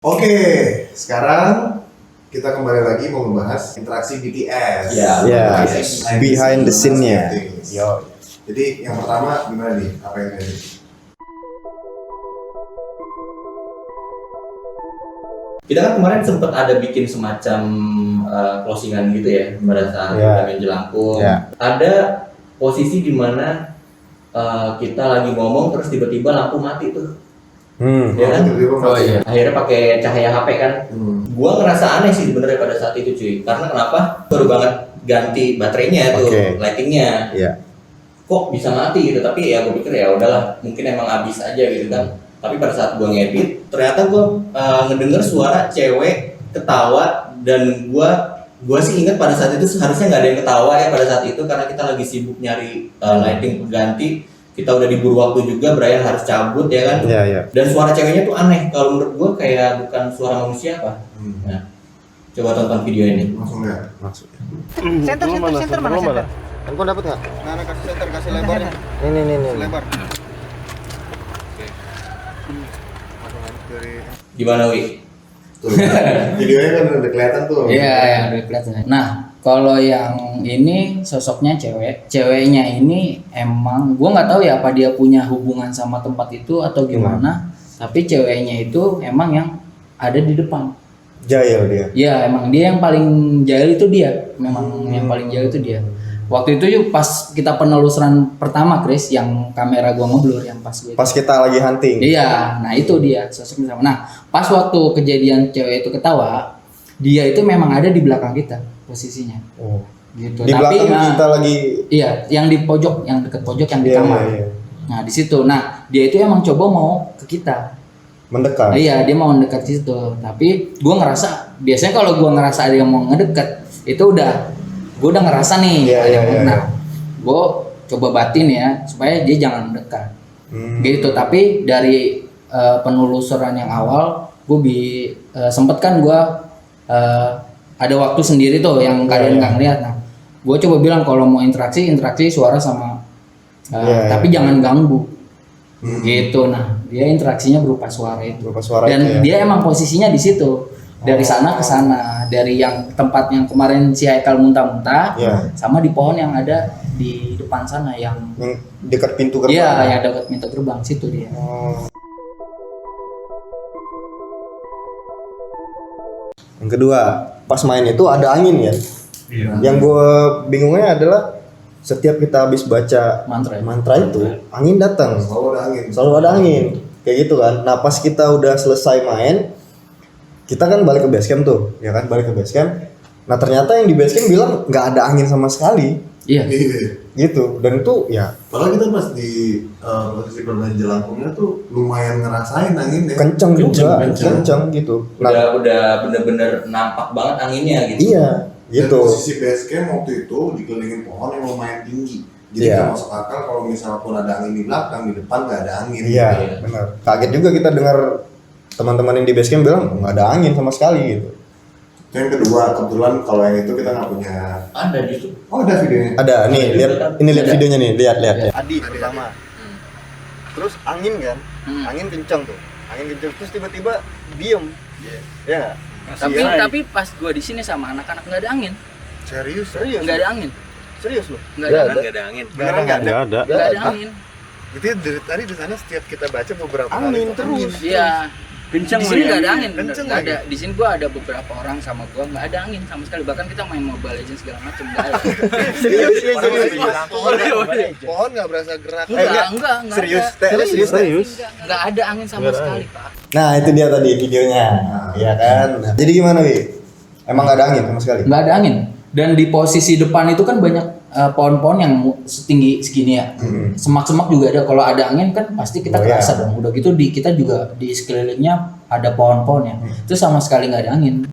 Oke, sekarang kita kembali lagi mau membahas interaksi BTS. Ya, behind the scene-nya. Yo. Jadi yang pertama gimana nih? Apa yang terjadi? Kita kan kemarin sempat ada bikin semacam closingan gitu ya pada saat Benjamin Jelangkung. Ada posisi di mana kita lagi ngomong terus tiba-tiba lampu mati tuh. Ya kan? Iya. Akhirnya pakai cahaya HP kan. Gua ngerasa aneh sih sebenarnya pada saat itu cuy. Karena kenapa? Baru banget ganti baterainya tuh, lightingnya. Kok bisa mati gitu? Tapi ya gue pikir ya udahlah, mungkin emang habis aja gitu kan. Tapi pada saat gua ngedit, ternyata gua ngedenger suara cewek ketawa dan gua sih ingat pada saat itu seharusnya nggak ada yang ketawa ya pada saat itu karena kita lagi sibuk nyari lighting pengganti. Kita udah diburu waktu juga, Brian harus cabut ya kan. Dan suara ceweknya tuh aneh. Kalau menurut gua kayak bukan suara manusia apa. Nah, coba tonton video ini. Langsung lihat. Center mana? Handphone dapat nggak? Nah, kasih center, kasih lebarnya. Ini. Lebar. Gimana Wi? Tuh, videonya kan udah kelihatan tuh. Iya, yang udah kelihatan. Nah, kalau yang ini sosoknya ceweknya ini emang gue nggak tahu ya apa dia punya hubungan sama tempat itu atau gimana. Tapi ceweknya itu emang yang ada di depan. Jahil dia. Iya, emang dia yang paling jahil itu dia. Memang yang paling jahil itu dia. Waktu itu yuk pas kita penelusuran pertama Chris yang kamera gua ngeblur yang pas gue. Pas kita lagi hunting. Iya, nah itu dia sosoknya sama. Nah, pas waktu kejadian cewek itu ketawa, dia itu memang ada di belakang kita posisinya. Oh. Gitu. Di Tapi belakang kita lagi. iya, yang di pojok, yang dekat pojok yang di kamar. Iya. Nah, di situ. Nah, dia itu emang coba mau ke kita. Mendekat. Iya, dia mau mendekat situ. Tapi gua ngerasa biasanya kalau gua ngerasa ada yang mau ngedeket, itu gue udah ngerasa nih nah gue coba batin ya supaya dia jangan mendekat gitu. Tapi dari penelusuran yang awal gue sempet kan gue ada waktu sendiri tuh yang kalian nggak ngeliat. Nah gue coba bilang kalau mau interaksi suara sama tapi jangan ganggu gitu. Nah dia interaksinya berupa suara itu dan dia emang posisinya di situ. Dari sana ke sana, dari yang tempat yang kemarin si Haikal muntah-muntah, sama di pohon yang ada di depan sana yang dekat pintu gerbang. Iya, yang dekat pintu gerbang situ dia. Yang kedua, pas main itu ada angin ya. Yang gue bingungnya adalah setiap kita habis baca mantra itu, angin datang. Selalu ada angin. Kayak gitu kan. Nah pas kita udah selesai main, kita kan balik ke base camp tuh, ya kan, balik ke base camp. Nah ternyata yang di base camp bilang nggak ada angin sama sekali. Iya. Gitu, dan itu ya. Padahal kita pas di posisi Benjamin Jelangkungnya tuh lumayan ngerasain anginnya. Kenceng gitu. Nah, udah bener-bener nampak banget anginnya gitu. Iya, gitu. Dan posisi base camp waktu itu dikelilingin pohon yang lumayan tinggi. Jadi nggak masuk akal kalau misalnya pun ada angin di belakang, di depan nggak ada angin. Iya, benar. Kaget juga kita dengar teman-teman yang di base camp bilang nggak ada angin sama sekali gitu. Yang kedua, kebetulan kalau yang itu kita nggak punya. Ada justru. Oh ada videonya. Ada nih, lihat ini lihat videonya nih, lihat. Adi pertama. Terus angin kan, angin kencang tuh. Angin kencang terus tiba-tiba diem. Ya. Tapi pas gua di sini sama anak-anak nggak ada angin. Serius. Nggak ada angin. Serius loh. Nggak ada angin. Nggak ada angin. Jadi dari tadi di sana setiap kita baca beberapa angin kali terus. Iya. Kenceng di sini nggak ada angin. Kenceng Nggak ada. Di sini gua ada beberapa orang sama gua nggak ada angin sama sekali. Bahkan kita main Mobile Legends segala macam nggak ada. Serius. Pohon nggak berasa gerak. Enggak. Serius. Nggak ada angin sama sekali, Pak. Nah itu dia tadi videonya, ya kan. Jadi gimana Wi? Emang nggak ada angin sama sekali? Nggak ada angin. Dan di posisi depan itu kan banyak pohon-pohon yang setinggi segini ya. Semak-semak juga ada. Kalau ada angin kan pasti kita kerasa dong. Udah gitu kita juga di sekelilingnya ada pohon-pohon ya. Itu sama sekali nggak ada angin.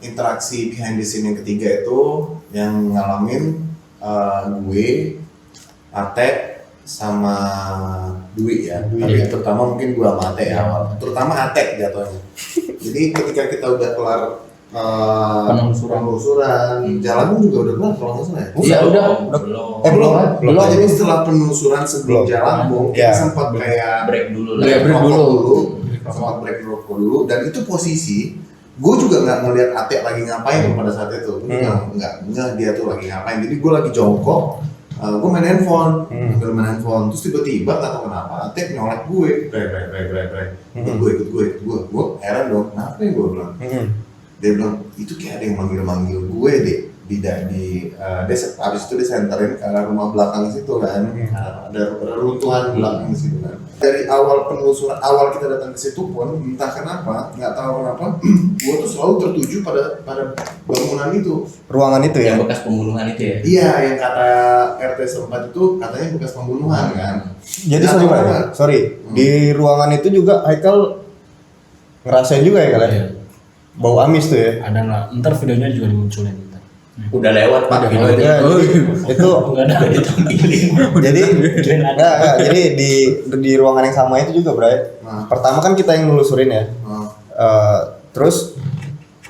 Interaksi behind the scene yang ketiga itu yang ngalamin gue, Ate, sama Dwi ya. Tapi terutama mungkin gue sama Ate ya awal. Terutama Ate jatuhnya. Jadi ketika kita udah kelar penelusuran. Jalan pun juga udah kelar kalau nggak salah ya. Iya udah. Belum. Jadi setelah penelusuran sebelum jalan bung, kita sempat kayak break dulu sempat break dulu. Dan itu posisi gue juga nggak ngelihat Ate lagi ngapain pada saat itu. Nggak dia tuh lagi ngapain. Jadi gue lagi jongkok, gue main handphone, terus tiba-tiba nggak tahu kenapa Ate nyolek gue, ikut gue heran dong, kenapa ya gue bilang. Dia bilang itu kayak ada yang manggil gue deh di abis itu disenterin ke rumah belakang situ kan, ada reruntuhan belakang situ kan. Dari awal penelusuran, awal kita datang ke situ pun entah kenapa, nggak tahu kenapa, gue tuh selalu tertuju pada bangunan itu, ruangan itu ya, yang bekas pembunuhan itu ya. Iya, yang kata RT setempat itu katanya bekas pembunuhan kan. Jadi sorry, di ruangan itu juga Haikal ngerasain juga ya kalian? Bau amis tuh ya? Ada lah, ntar videonya juga dimunculin ntar. Udah lewat Pak video itu. Itu nggak ada ditampilin. jadi jadi di ruangan yang sama itu juga Bray. Pertama kan kita yang nelusurin ya. Terus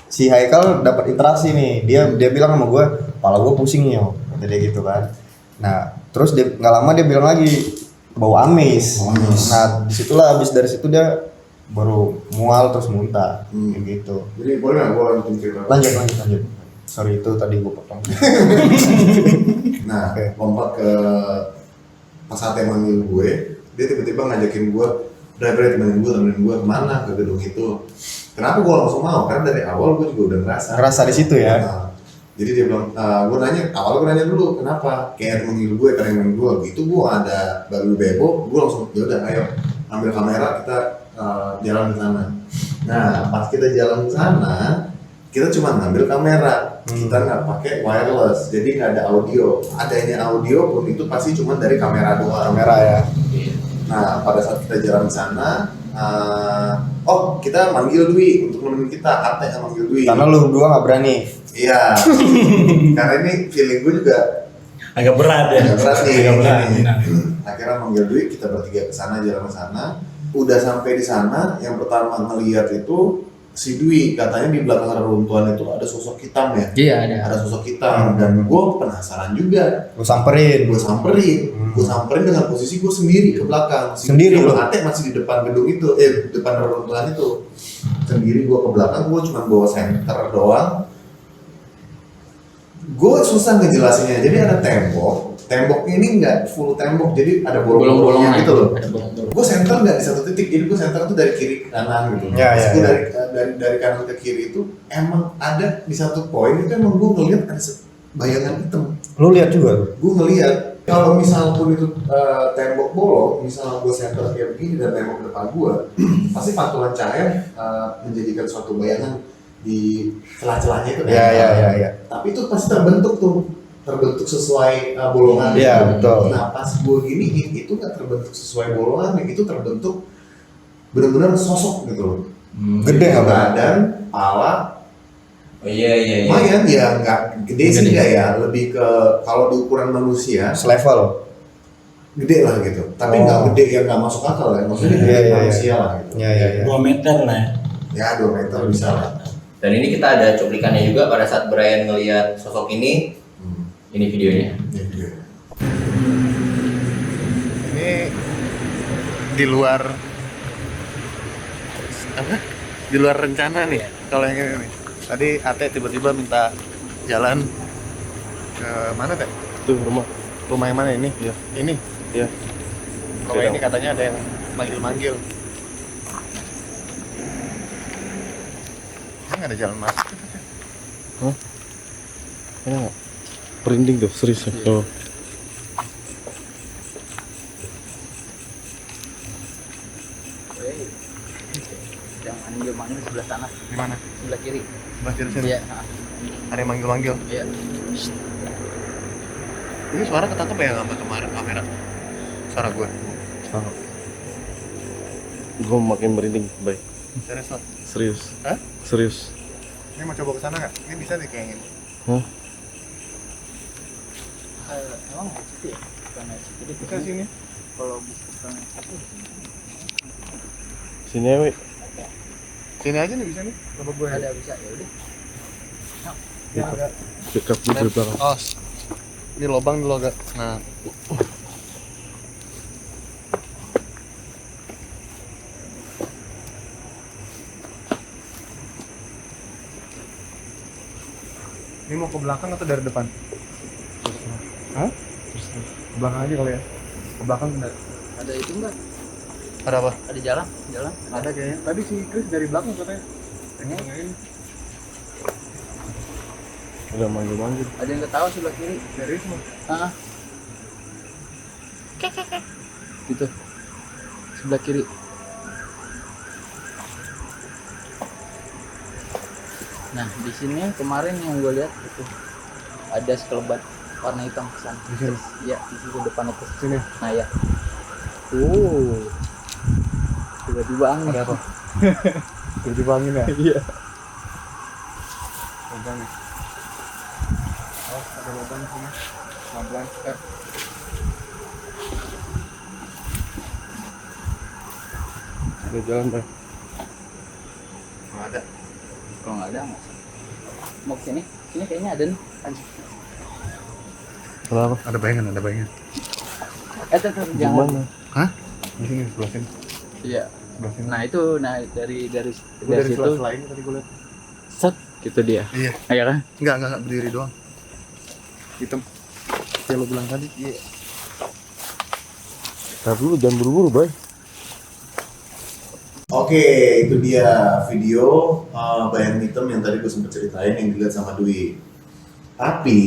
si Haikal dapat interaksi nih. Dia bilang sama gue, kepala gue pusing nih, kata dia gitu kan. Nah terus dia nggak lama dia bilang lagi bau amis. Nah disitulah abis dari situ dia baru mual terus muntah kayak gitu. Jadi boleh nggak gue lanjutin cerita? Lanjut. Sorry itu tadi gue potong. Nah, lompat ke pas Ate manggil gue, dia tiba-tiba ngajakin gue, temenin gue kemana ke gedung itu. Kenapa gue langsung mau? Karena dari awal gue juga udah ngerasa di situ ya. Nah, jadi dia bilang, gue nanya dulu kenapa? Kayak manggil gue, gitu gue ada baru bebo, gue langsung yaudah ayo ambil kamera kita jalan ke sana. Nah, pas kita jalan ke sana, kita cuma ngambil kamera, kita nggak pakai wireless, jadi nggak ada audio. Adanya audio pun itu pasti cuma dari kamera doang. Kamera ya. Nah, pada saat kita jalan ke sana, kita manggil Dwi untuk nemenin kita. Ate manggil Dwi. Karena lu berdua nggak berani. Iya. Karena ini feeling gue juga Agak berat ya. agak berat nih. Agak berat. Akhirnya manggil Dwi, kita bertiga ke sana, jalan ke sana. Udah sampai di sana, yang pertama ngelihat itu si Dwi, katanya di belakang reruntuhan itu ada sosok hitam ya. Iya ada. Ada sosok hitam dan gue penasaran juga. Gue samperin dengan posisi gue sendiri ke belakang. Sendiri loh. Ate masih di depan gedung itu, depan reruntuhan itu. Sendiri gue ke belakang, gue cuma bawa senter doang. Gue susah ngejelasinnya. Jadi ada temboknya ini nggak full tembok, jadi ada bolong-bolongnya gitu loh. Gue center nggak di satu titik, jadi gue center tuh dari kiri ke kanan gitu. Dari kanan ke kiri itu emang ada di satu poin itu emang gue ngeliat ada bayangan hitam. Lu lihat juga? Gue ngeliat kalau misal pun itu tembok bolong, misal gue center kayak begini dan tembok depan gue, pasti pantulan cahaya menjadikan suatu bayangan di celah-celahnya itu. Iya. Tapi itu pasti terbentuk sesuai bolongan. Iya, betul. Nah pas gue gini itu nggak terbentuk sesuai bolongan, itu terbentuk benar-benar sosok gitu loh. Gede nggak badan, kepala. Oh iya. Lumayan ya, nggak gede sih nggak ya, lebih ke kalau di ukuran manusia selevel gede lah gitu. Tapi nggak gede yang nggak masuk akal ya, maksudnya gede manusia lah gitu. Iya. 2 meter lah ya. Ya 2 meter bisa lah. Dan ini kita ada cuplikannya juga pada saat Brian ngelihat sosok ini. Ini videonya. Ini di luar rencana nih kalau yang ini nih. Tadi Ate tiba-tiba minta jalan ke mana Teh? Tuh rumah Rumah yang mana ini? Iya. Ini? Iya. Kalau ini katanya ada yang manggil-manggil. Nggak ada jalan masuk. Ini nggak? Merinding tuh, serius ya. Oh. Yang manggil sebelah sana, Di mana? sebelah kiri. Sebelah kiri sini. Iya. Ada yang manggil-manggil. Iya. Ini suara ketangkep ya nggak kemarin kamera? Suara gue. Gue makin merinding, baik. Serius lah. Serius. Hah? Serius. Ini mau coba ke sana nggak? Ini bisa nih kayaknya. Hah? Emang gitu ya? Bukan gitu. Bisa sini. Kalau bukan itu. Sini ya, Wi. Sini aja nih bisa nih. Coba gue. Ada bisa ya udah. Dekat di belakang. Oh, ini lubang dulu agak. Nah, ini mau ke belakang atau dari depan? Hah? Ke belakang aja kali ya. Ke belakang benar. Ada itu enggak? Ada apa? Ada jalan? Jalan? Ada kayaknya. Tadi si Chris dari belakang katanya. Ini Udah manggil-manggil. Ada yang ketawa sebelah kiri. serius mah. Ah. Gitu. Sebelah kiri. Nah, di sini kemarin yang gue lihat itu ada sekelebat warna hitam kesana. Di sini. Iya, di situ depan itu. Sini. Nah ya. Tiba-tiba angin. Ada apa? Tiba-tiba angin ya? Iya. Lubang nih. Oh, ada lubang di sini. Pelan-pelan. Udah jalan, Bay. Nggak ada. Kalau nggak ada nggak. Mau ke sini? Sini kayaknya ada nih. Anjing. Kenapa? Ada bayangan, ada bayangan. Tuh, jangan. Gimana? Hah? Di sini sebelah sini. Iya. Sebelah sini. Nah itu, dari Gua dari situ, sela-sela ini tadi gue lihat. set, gitu dia. Iya. Iya kan? Enggak berdiri doang. Hitam. Kayak lo bilang tadi. Iya. Tapi dulu jangan buru-buru, Bay. Oke, itu dia video bayangan hitam yang tadi gue sempat ceritain yang dilihat sama Dwi. Tapi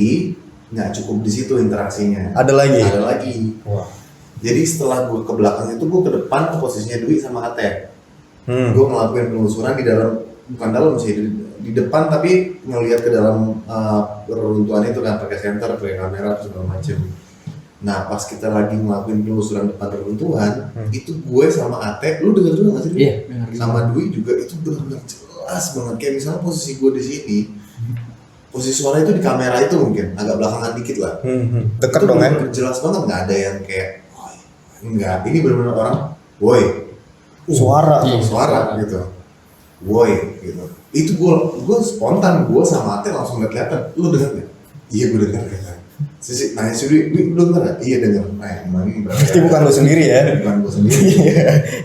nggak cukup di situ interaksinya. Ada lagi. Ada lagi. Wah. Jadi setelah gue ke belakang itu gue ke depan ke posisinya Dwi sama Ate. Hmm. Gue ngelakuin penelusuran di dalam, bukan dalam sih, di depan tapi ngelihat ke dalam reruntuhan itu kan pakai senter, pakai kamera segala macem. Nah pas kita lagi ngelakuin penelusuran depan reruntuhan, itu gue sama Ate, lu denger juga nggak sih? Iya, dengar. Sama Dwi juga itu benar-benar jelas banget. Kayak misalnya posisi gue di sini, posisi suara itu di kamera itu mungkin agak belakangan dikit lah. Dekat Itu dong kan? bener-bener jelas banget, nggak ada yang kayak, "Woi," enggak. Ini benar-benar orang, woi, Suara. Iya. suara gitu, woi gitu. Itu gue spontan, gue sama Ate langsung kelihatan. Lu denger nggak? Iya gue denger kan. Sisi, nah si Dwi, lu denger nggak? Iya denger. Nah emang ini berarti Pasti bukan lu sendiri ya. bukan gue sendiri.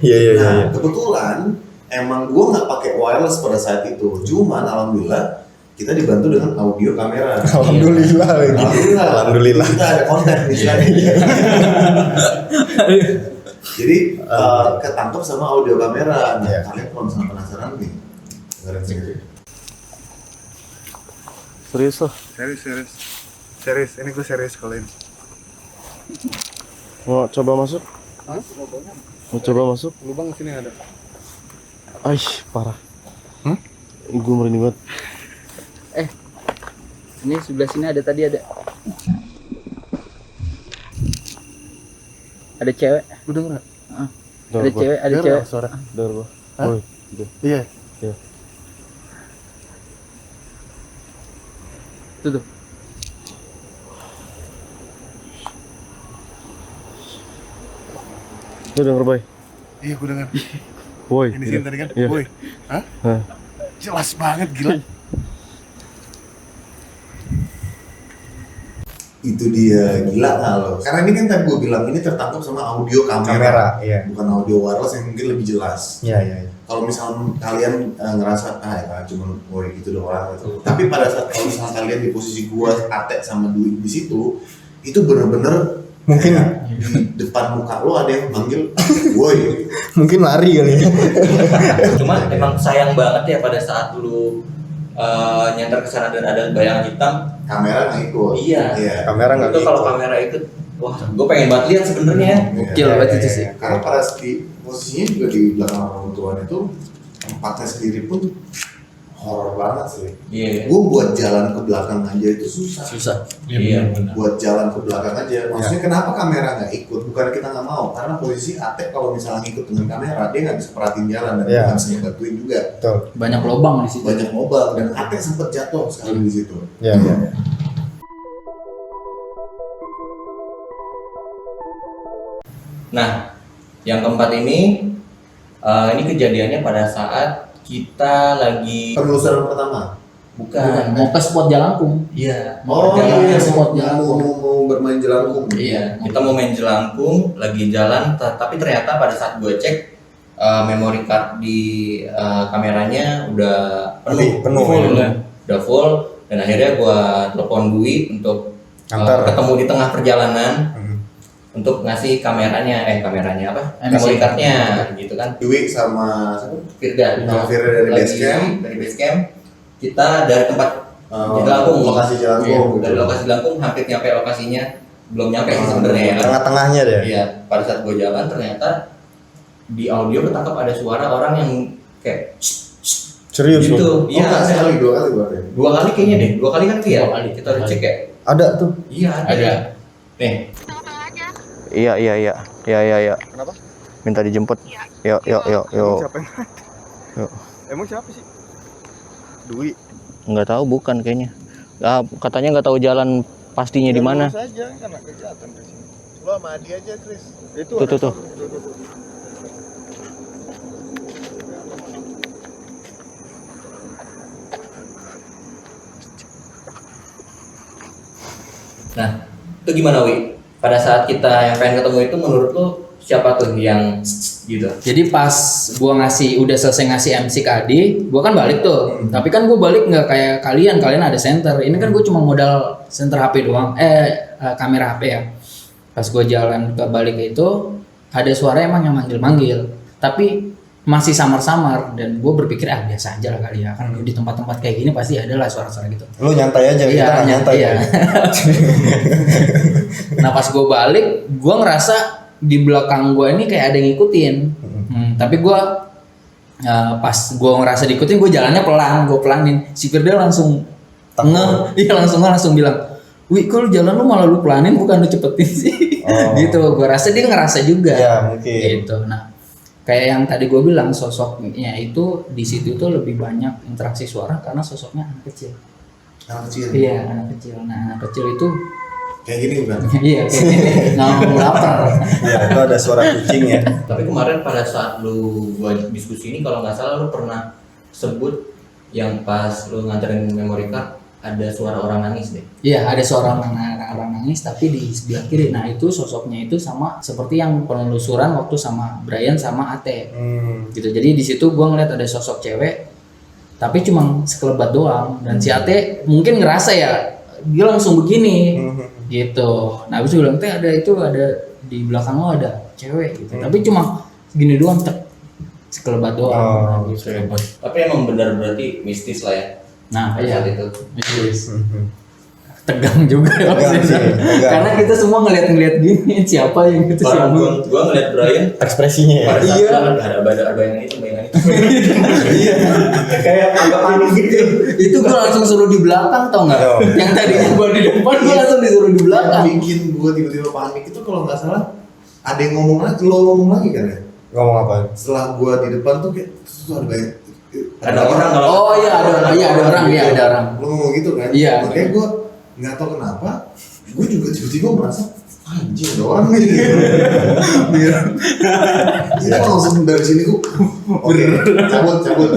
Iya iya Nah, iya. kebetulan emang gue nggak pakai wireless pada saat itu. Cuman alhamdulillah kita dibantu dengan audio kamera. Alhamdulillah lagi. Alhamdulillah. Alhamdulillah. Kita ada konten di sini. Jadi ketangkep sama audio kamera. Nah, kalian kalau misalnya penasaran nih, dengerin sendiri. Serius loh. Serius. Ini gue serius kali ini. Mau coba masuk? Hah? Mau coba masuk? Lubang sini ada. Aish, parah. Hah? Gue merinding banget. Ini sebelah sini ada tadi ada. Ada cewek. Lu denger nggak? Ada cewek, ada Denger cewek. nggak suara? Dengar gua. Hah? Woi, gitu. Iya. Tuh. Lu denger, Bay? Iya gue denger. Woi. Ini gitu. sini tadi kan? Iya. Woi. Hah? Hah. Jelas banget gila. Itu dia, gila nggak lo? Karena ini kan tadi gue bilang ini tertangkap sama audio kamera, Iya. bukan audio wireless yang mungkin lebih jelas. Iya iya. Kalau misalnya kalian ngerasa ya cuma woi gitu doang gitu. Tapi pada saat kalau misalnya kalian di posisi gua, Ate sama Dwi di situ, itu bener-bener Mungkin- kayak di depan muka lo ada yang manggil woi. Mungkin lari kali ya. Cuma emang sayang banget ya pada saat lu nyenter ke sana dan ada bayangan hitam. Kamera nggak ikut. Iya. Kamera nggak Itu kalau ikut. kamera ikut, wah, gue pengen banget lihat sebenarnya. Gokil banget itu sih. Karena pada di posisinya juga di belakang reruntuhan itu tempatnya sendiri pun horor banget sih. Iya. Gue buat jalan ke belakang aja itu susah. Susah. Iya. Buat jalan ke belakang aja. Maksudnya kenapa kamera nggak ikut? Bukan kita nggak mau, karena posisi Ate kalau misalnya ngikut dengan kamera dia nggak bisa perhatiin jalan dan Iya. nggak bisa ngebantuin juga. Betul. Banyak lubang di situ. Banyak mobile dan Ate sempet jatuh sekali di situ. Iya iya. Iya. Nah, yang keempat ini kejadiannya pada saat kita lagi Penelusuran pertama. Bukan, mau ke spot Jalangkung. Iya. Oh Jalan iya, spot mau, Jalangkung. mau bermain jelangkung. Iya, kita mau main jelangkung, lagi jalan, tapi ternyata pada saat gue cek memory card di kameranya udah penuh, Penuh. udah full, dan akhirnya gue telepon Dwi untuk Antar. ketemu di tengah perjalanan Hmm. untuk ngasih kameranya apa? MC. Memory cardnya, gitu kan? Dwi sama siapa? Firda, Sama Firda dari Lagi Basecamp. dari Basecamp, kita dari tempat Oh, Jelangkung, lokasi Jelangkung. dari lokasi Jelangkung hampir nyampe lokasinya, belum nyampe sih sebenarnya ya kan? Tengah-tengahnya deh. Iya, pada saat gue jalan ternyata di audio ketangkap ada suara orang yang kayak Serius gitu. lu? Iya, Enggak, ada. sekali, 2 kali berarti. Dua kali kayaknya deh, 2 kali kan iya. 2 kali. Kita udah cek ya. Ada tuh. Iya, Ada. Nih, Iya. Kenapa? Minta dijemput. Yuk. Emang siapa yang Yuk. Emang siapa sih? Dwi. Nggak tahu, bukan kayaknya. Katanya nggak tahu jalan pastinya di mana. Lurus aja, kan ada kelihatan di sini. Lu sama Adi aja, Chris. Itu Tuh, ada tuh. tuh. nah itu gimana Wi? Pada saat kita yang pengen ketemu itu menurut lu siapa tuh yang gitu? Jadi pas gua udah selesai ngasih MC ke Adi, gua kan balik tuh. Tapi kan gua balik nggak kayak kalian ada center. Ini kan gua cuma modal center HP doang, kamera HP ya. Pas gua jalan ke balik itu ada suara emang yang manggil-manggil, tapi masih samar-samar dan gue berpikir biasa aja lah kali ya, kan di tempat-tempat kayak gini pasti ada lah suara-suara gitu. Lu nyantai aja, kita nggak nyantai. Iya. Nah pas gue balik, gue ngerasa di belakang gue ini kayak ada yang ngikutin. Tapi gue pas gue ngerasa diikutin, gue jalannya pelan, gue pelanin. Si Firda langsung langsung bilang, "Wih, kalau jalan lu malah lu pelanin, bukan lu cepetin sih." Gitu. Gue rasa dia ngerasa juga. Ya mungkin. Gitu. Nah, kayak yang tadi gue bilang, sosoknya itu di situ tuh lebih banyak interaksi suara karena sosoknya anak kecil. Anak kecil. Iya, anak kecil. Nah, anak kecil itu Kayak gini bukan? iya kayak gini, ngomong lapar. Ya, itu ada suara kucing ya. Tapi kemarin pada saat lu buat diskusi ini kalau nggak salah lu pernah sebut yang pas lu nganterin memory card ada suara orang nangis deh. Iya, ada seorang orang nangis tapi di sebelah kiri. Nah, itu sosoknya itu sama seperti yang penelusuran waktu sama Brian sama Ate. Gitu. Jadi di situ gua ngeliat ada sosok cewek tapi cuma sekelebat doang dan si Ate mungkin ngerasa ya dia langsung begini. Gitu. Nah, habis itu bilang ada di belakang lo ada cewek gitu. Tapi cuma gini doang sekelebat doang. Nah, gitu. Tapi emang benar berarti mistis lah ya. Nah, Pada iya. saat itu. Tegang juga ya Tegang sih, tegang. karena kita semua ngeliat gini siapa yang itu Parah, siapa. gua ngeliat Brian Ekspresinya ya. pada saat Iya. jalan ada yang itu Iya. Kayak agak panik gitu. Itu gua langsung suruh di belakang tau nggak? Oh. Yang tadi gua di depan gua langsung disuruh di Yang belakang. bikin gue tiba-tiba panik itu kalau nggak salah ada yang ngomong lagi, lo ngomong lagi kan ya? Ngomong apa? Setelah gue di depan tuh kayak terus ada banyak Ada orang kalau Oh iya ada orang, ada orang. Lo ngomong gitu kan? Iya. Makanya gue nggak tahu kenapa, gue juga tiba-tiba merasa anjing ada orang nih. Jadi langsung dari sini gue, oke, cabut.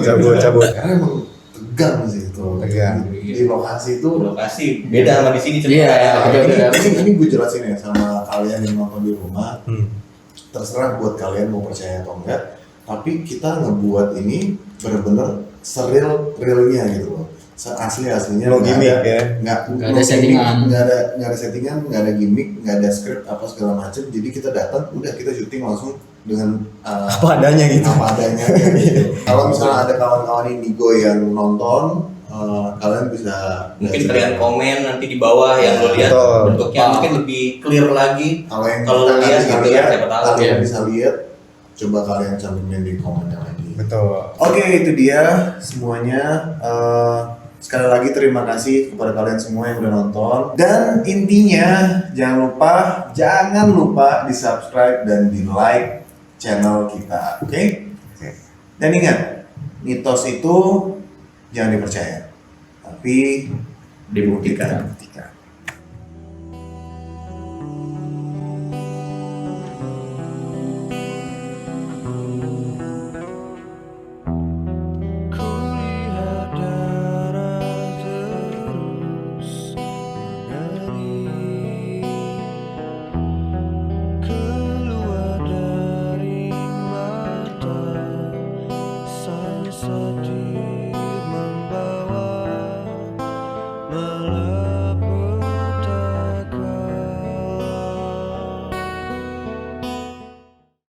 Karena emang tegang sih itu. Tegang. Di lokasi itu. lokasi beda sama di sini Iya, sebenarnya. beda. Ini gue jelasin ya sama kalian yang nonton di rumah. Terserah buat kalian mau percaya atau enggak. Tapi kita ngebuat ini benar-benar realnya gitu loh. Aslinya No gimmick ya. nggak Nggak ada settingan. nggak ada settingan, nggak ada gimmick, nggak ada script apa segala macam. Jadi kita datang, udah kita syuting langsung dengan Apa adanya gitu. apa adanya gitu. Kalau misalnya ada kawan-kawan Indigo yang nonton, kalian bisa Mungkin kalian komen nanti di bawah yang lo lihat Betul. bentuknya mungkin lebih clear lagi. kalau yang Kalau kita nggak lihat bisa gitu lihat, kan, siapa tahu. kalian Iya. bisa lihat. Coba kalian cantumin di komennya lagi. Betul. Oke, itu dia semuanya. Sekali lagi terima kasih kepada kalian semua yang udah nonton. Dan intinya jangan lupa di subscribe dan di like channel kita, oke? Dan ingat, mitos itu jangan dipercaya, tapi dibuktikan. Kulihat darah melewati